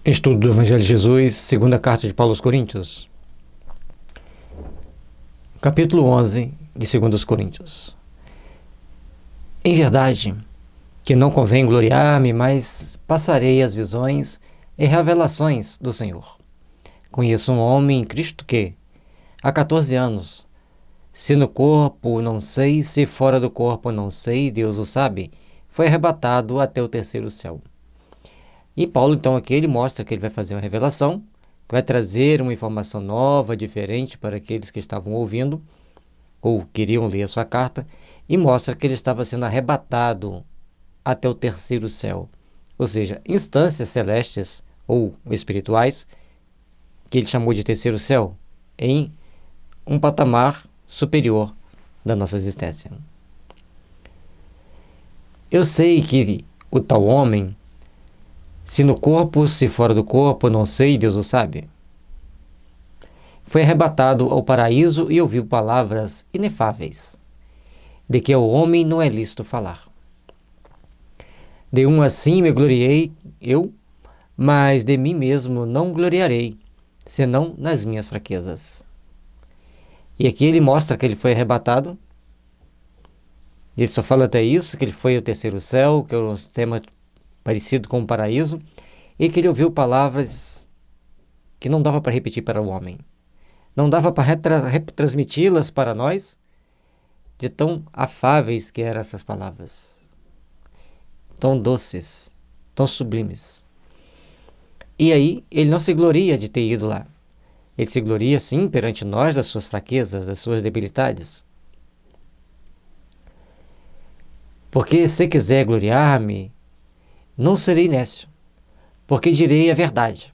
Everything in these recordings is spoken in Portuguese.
Estudo do Evangelho de Jesus, segunda carta de Paulo aos Coríntios. Capítulo 11 de 2 Coríntios. Em verdade, que não convém gloriar-me, mas passarei as visões e revelações do Senhor. Conheço um homem em Cristo que, há 14 anos, se no corpo não sei, se fora do corpo não sei, Deus o sabe, foi arrebatado até o terceiro céu. E Paulo, então, aqui ele mostra que ele vai fazer uma revelação, que vai trazer uma informação nova, diferente para aqueles que estavam ouvindo, ou queriam ler a sua carta, e mostra que ele estava sendo arrebatado até o terceiro céu. Ou seja, instâncias celestes ou espirituais, que ele chamou de terceiro céu, em um patamar superior da nossa existência. Eu sei que o tal homem, se no corpo, se fora do corpo, não sei, Deus o sabe, foi arrebatado ao paraíso e ouviu palavras inefáveis, de que ao homem não é lícito falar. De um assim me gloriei eu, mas de mim mesmo não gloriarei, senão nas minhas fraquezas. E aqui ele mostra que ele foi arrebatado. Ele só fala até isso, que ele foi ao terceiro céu, que é um tema parecido com o paraíso, e que ele ouviu palavras que não dava para repetir para o homem. Não dava para retransmiti-las para nós, de tão afáveis que eram essas palavras. Tão doces, tão sublimes. E aí, ele não se gloria de ter ido lá. Ele se gloria, sim, perante nós das suas fraquezas, das suas debilidades. Porque se quiser gloriar-me, não serei nécio, porque direi a verdade,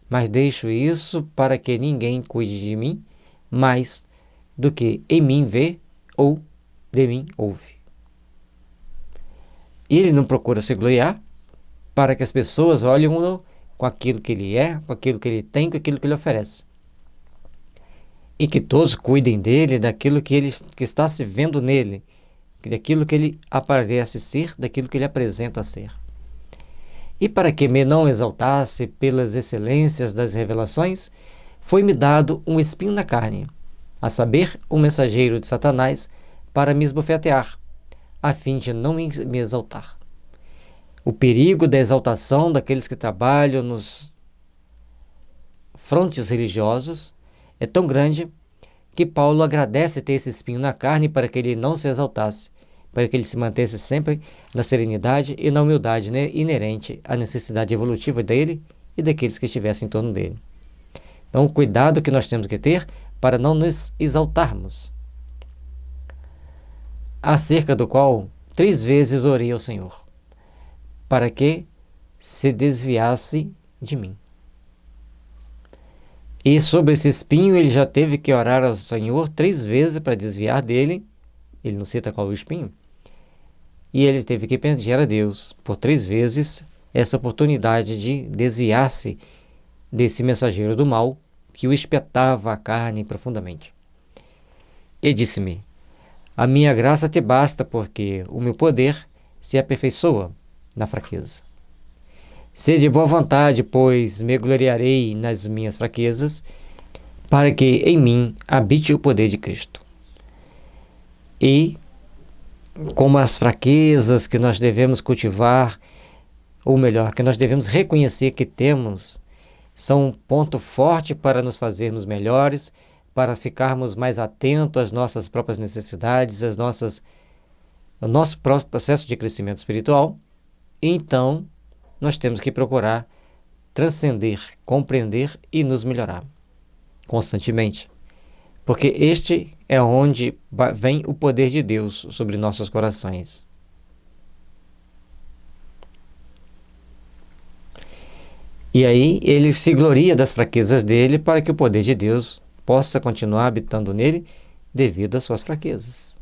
mas deixo isso para que ninguém cuide de mim mais do que em mim vê ou de mim ouve. Ele não procura se gloriar para que as pessoas olhem-no com aquilo que ele é, com aquilo que ele tem, com aquilo que ele oferece. E que todos cuidem dele, daquilo que está se vendo nele, daquilo que ele aparece ser, daquilo que ele apresenta ser. E para que me não exaltasse pelas excelências das revelações, foi-me dado um espinho na carne, a saber, um mensageiro de Satanás, para me esbofetear, a fim de não me exaltar. O perigo da exaltação daqueles que trabalham nos frontes religiosos é tão grande que Paulo agradece ter esse espinho na carne para que ele não se exaltasse, para que ele se mantesse sempre na serenidade e na humildade, né, inerente à necessidade evolutiva dele e daqueles que estivessem em torno dele. Então, o cuidado que nós temos que ter para não nos exaltarmos, acerca do qual 3 vezes orei ao Senhor, para que se desviasse de mim. E sobre esse espinho ele já teve que orar ao Senhor 3 vezes para desviar dele. Ele não cita qual é o espinho. E ele teve que pedir a Deus por 3 vezes essa oportunidade de desviar-se desse mensageiro do mal que o espetava a carne profundamente. E disse-me: a minha graça te basta, porque o meu poder se aperfeiçoa na fraqueza. Sede de boa vontade, pois me gloriarei nas minhas fraquezas, para que em mim habite o poder de Cristo. E como as fraquezas que nós devemos cultivar, ou melhor, que nós devemos reconhecer que temos, são um ponto forte para nos fazermos melhores, para ficarmos mais atentos às nossas próprias necessidades, ao nosso próprio processo de crescimento espiritual. E então, nós temos que procurar transcender, compreender e nos melhorar constantemente. Porque este é onde vem o poder de Deus sobre nossos corações. E aí ele se gloria das fraquezas dele para que o poder de Deus possa continuar habitando nele devido às suas fraquezas.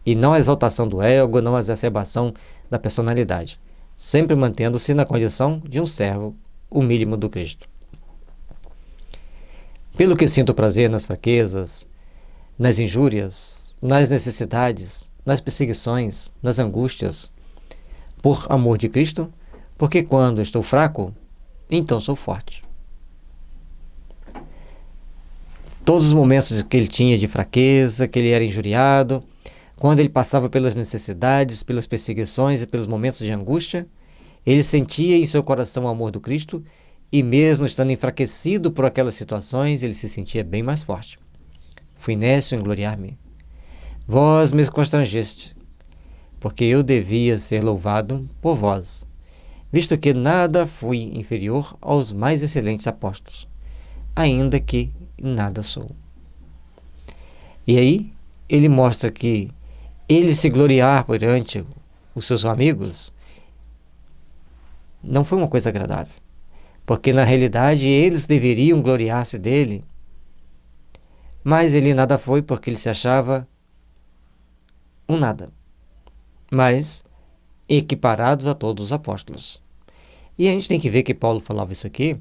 E não a exaltação do ego, não a exacerbação da personalidade, sempre mantendo-se na condição de um servo, o mínimo do Cristo. Pelo que sinto prazer nas fraquezas, nas injúrias, nas necessidades, nas perseguições, nas angústias, por amor de Cristo, porque quando estou fraco, então sou forte. Todos os momentos que ele tinha de fraqueza, que ele era injuriado, quando ele passava pelas necessidades, pelas perseguições e pelos momentos de angústia, ele sentia em seu coração o amor do Cristo e mesmo estando enfraquecido por aquelas situações, ele se sentia bem mais forte. Fui nécio em gloriar-me. Vós me constrangeste, porque eu devia ser louvado por vós, visto que nada fui inferior aos mais excelentes apóstolos, ainda que nada sou. E aí, ele mostra que ele se gloriar perante os seus amigos não foi uma coisa agradável, porque na realidade eles deveriam gloriar-se dele, mas ele nada foi porque ele se achava um nada, mas equiparado a todos os apóstolos. E a gente tem que ver que Paulo falava isso aqui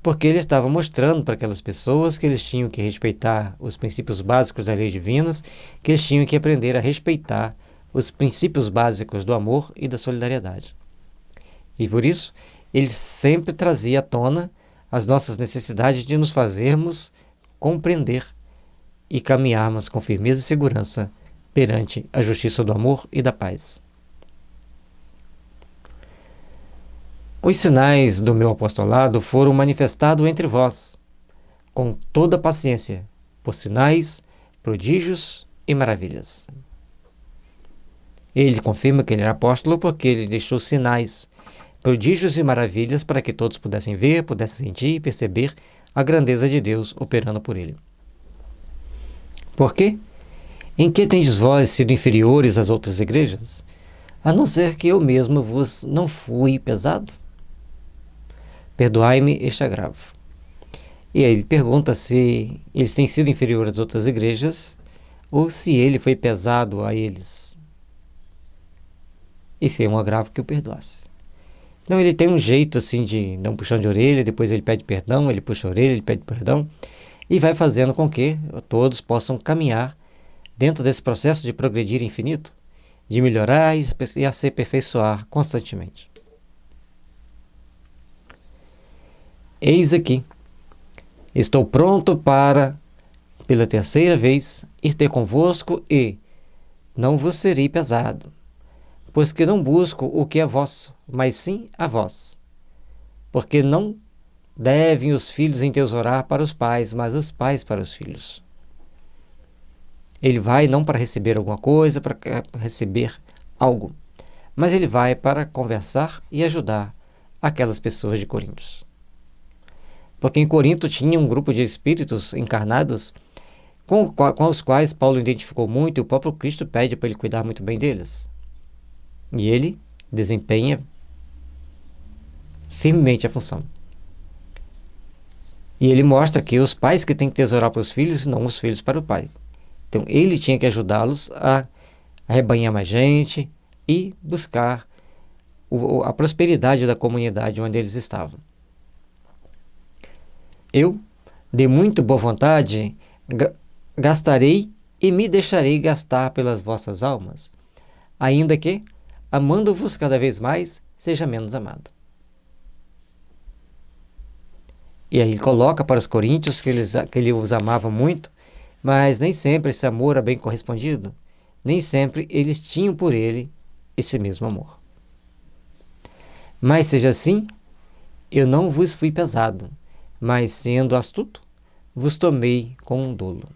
porque ele estava mostrando para aquelas pessoas que eles tinham que respeitar os princípios básicos das leis divinas, que eles tinham que aprender a respeitar os princípios básicos do amor e da solidariedade. E por isso, ele sempre trazia à tona as nossas necessidades de nos fazermos compreender e caminharmos com firmeza e segurança perante a justiça do amor e da paz. Os sinais do meu apostolado foram manifestados entre vós, com toda paciência, por sinais, prodígios e maravilhas. Ele confirma que ele era apóstolo porque ele deixou sinais, prodígios e maravilhas para que todos pudessem ver, pudessem sentir e perceber a grandeza de Deus operando por ele. Por quê? Em que tendes vós sido inferiores às outras igrejas, a não ser que eu mesmo vos não fui pesado? Perdoai-me este agravo. E aí ele pergunta se eles têm sido inferiores às outras igrejas ou se ele foi pesado a eles. E se é um agravo que o perdoasse. Então ele tem um jeito assim de dar um puxão de orelha, depois ele pede perdão, ele puxa a orelha, ele pede perdão e vai fazendo com que todos possam caminhar dentro desse processo de progredir infinito, de melhorar e a se aperfeiçoar constantemente. Eis aqui, estou pronto para, pela terceira vez, ir ter convosco e não vos serei pesado, pois que não busco o que é vosso, mas sim a vós. Porque não devem os filhos entesourar para os pais, mas os pais para os filhos. Ele vai não para receber alguma coisa, para receber algo, mas ele vai para conversar e ajudar aquelas pessoas de Coríntios. Porque em Corinto tinha um grupo de espíritos encarnados com os quais Paulo identificou muito e o próprio Cristo pede para ele cuidar muito bem deles. E ele desempenha firmemente a função. E ele mostra que os pais que têm que tesourar para os filhos, não os filhos para o pai. Então ele tinha que ajudá-los a arrebanhar mais gente e buscar a prosperidade da comunidade onde eles estavam. Eu, de muito boa vontade, gastarei e me deixarei gastar pelas vossas almas, ainda que, amando-vos cada vez mais, seja menos amado. E aí ele coloca para os coríntios que ele os amava muito, mas nem sempre esse amor era bem correspondido, nem sempre eles tinham por ele esse mesmo amor. Mas seja assim, eu não vos fui pesado, mas sendo astuto, vos tomei com um dolo.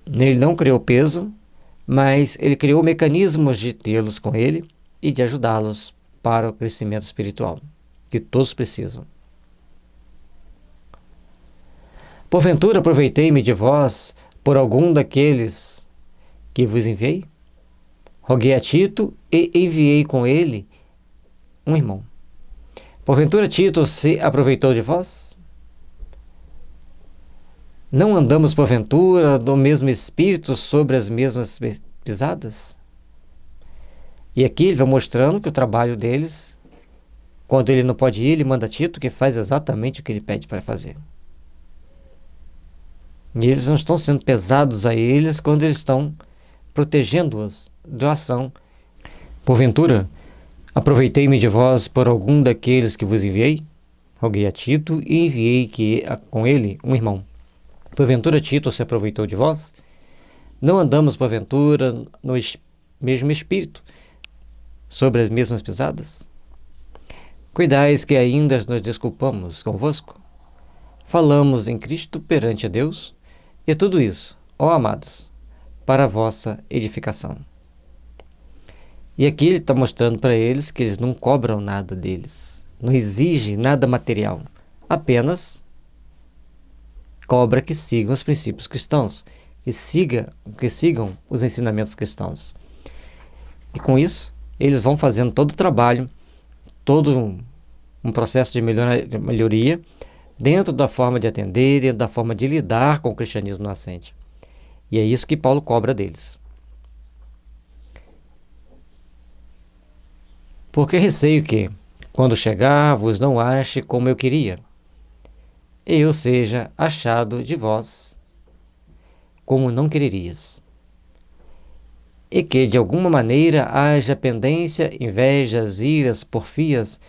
Ele não criou peso, mas ele criou mecanismos de tê-los com ele e de ajudá-los para o crescimento espiritual, que todos precisam. Porventura aproveitei-me de vós por algum daqueles que vos enviei? Roguei a Tito e enviei com ele um irmão. Porventura Tito se aproveitou de vós? Não andamos, porventura, do mesmo espírito sobre as mesmas pisadas? E aqui ele vai mostrando que o trabalho deles, quando ele não pode ir, ele manda Tito, que faz exatamente o que ele pede para fazer. E eles não estão sendo pesados a eles quando eles estão protegendo-os da ação. Porventura, Aproveitei-me de vós por algum daqueles que vos enviei? Roguei a Tito e enviei com ele um irmão. Porventura Tito se aproveitou de vós? Não andamos, porventura, no mesmo espírito, sobre as mesmas pisadas? Cuidais que ainda nos desculpamos convosco? Falamos em Cristo perante a Deus, e tudo isso, ó amados, para a vossa edificação. E aqui ele está mostrando para eles que eles não cobram nada deles, não exige nada material, apenas cobra que sigam os princípios cristãos, que sigam os ensinamentos cristãos. E com isso, eles vão fazendo todo o trabalho, todo um processo de melhoria, dentro da forma de atender, dentro da forma de lidar com o cristianismo nascente. E é isso que Paulo cobra deles. Porque receio que, quando chegar, vos não ache como eu queria, e eu seja achado de vós como não quererias, e que de alguma maneira haja pendência, invejas, iras, porfias,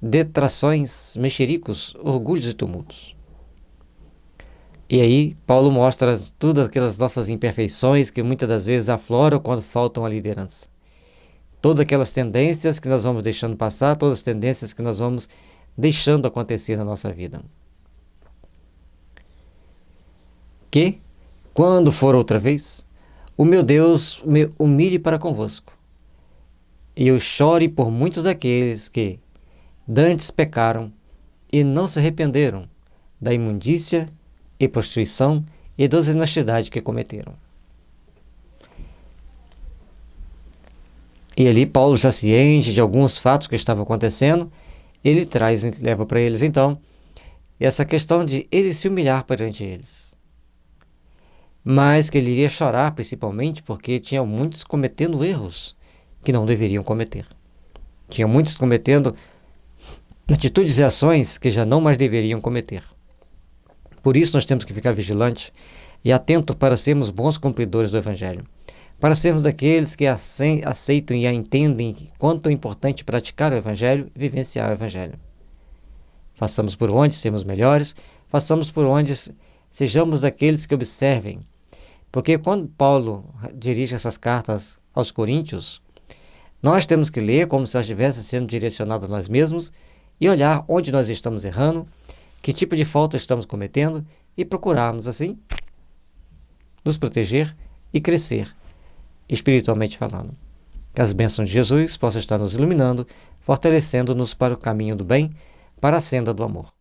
detrações, mexericos, orgulhos e tumultos. E aí Paulo mostra todas aquelas nossas imperfeições que muitas das vezes afloram quando faltam a liderança. Todas aquelas tendências que nós vamos deixando passar, todas as tendências que nós vamos deixando acontecer na nossa vida. Que, quando for outra vez, o meu Deus me humilhe para convosco, e eu chore por muitos daqueles que dantes pecaram e não se arrependeram da imundícia e prostituição e da desonestidade que cometeram. E ali Paulo, já ciente de alguns fatos que estavam acontecendo, ele leva para eles então essa questão de ele se humilhar perante eles. Mas que ele iria chorar principalmente porque tinha muitos cometendo erros que não deveriam cometer. Tinha muitos cometendo atitudes e ações que já não mais deveriam cometer. Por isso nós temos que ficar vigilantes e atentos para sermos bons cumpridores do Evangelho. Para sermos daqueles que aceitam e entendem quanto é importante praticar o Evangelho e vivenciar o Evangelho. Façamos por onde sermos melhores, façamos por onde sejamos daqueles que observem. Porque quando Paulo dirige essas cartas aos Coríntios, nós temos que ler como se elas estivessem sendo direcionadas a nós mesmos e olhar onde nós estamos errando, que tipo de falta estamos cometendo e procurarmos, assim, nos proteger e crescer, espiritualmente falando. Que as bênçãos de Jesus possam estar nos iluminando, fortalecendo-nos para o caminho do bem, para a senda do amor.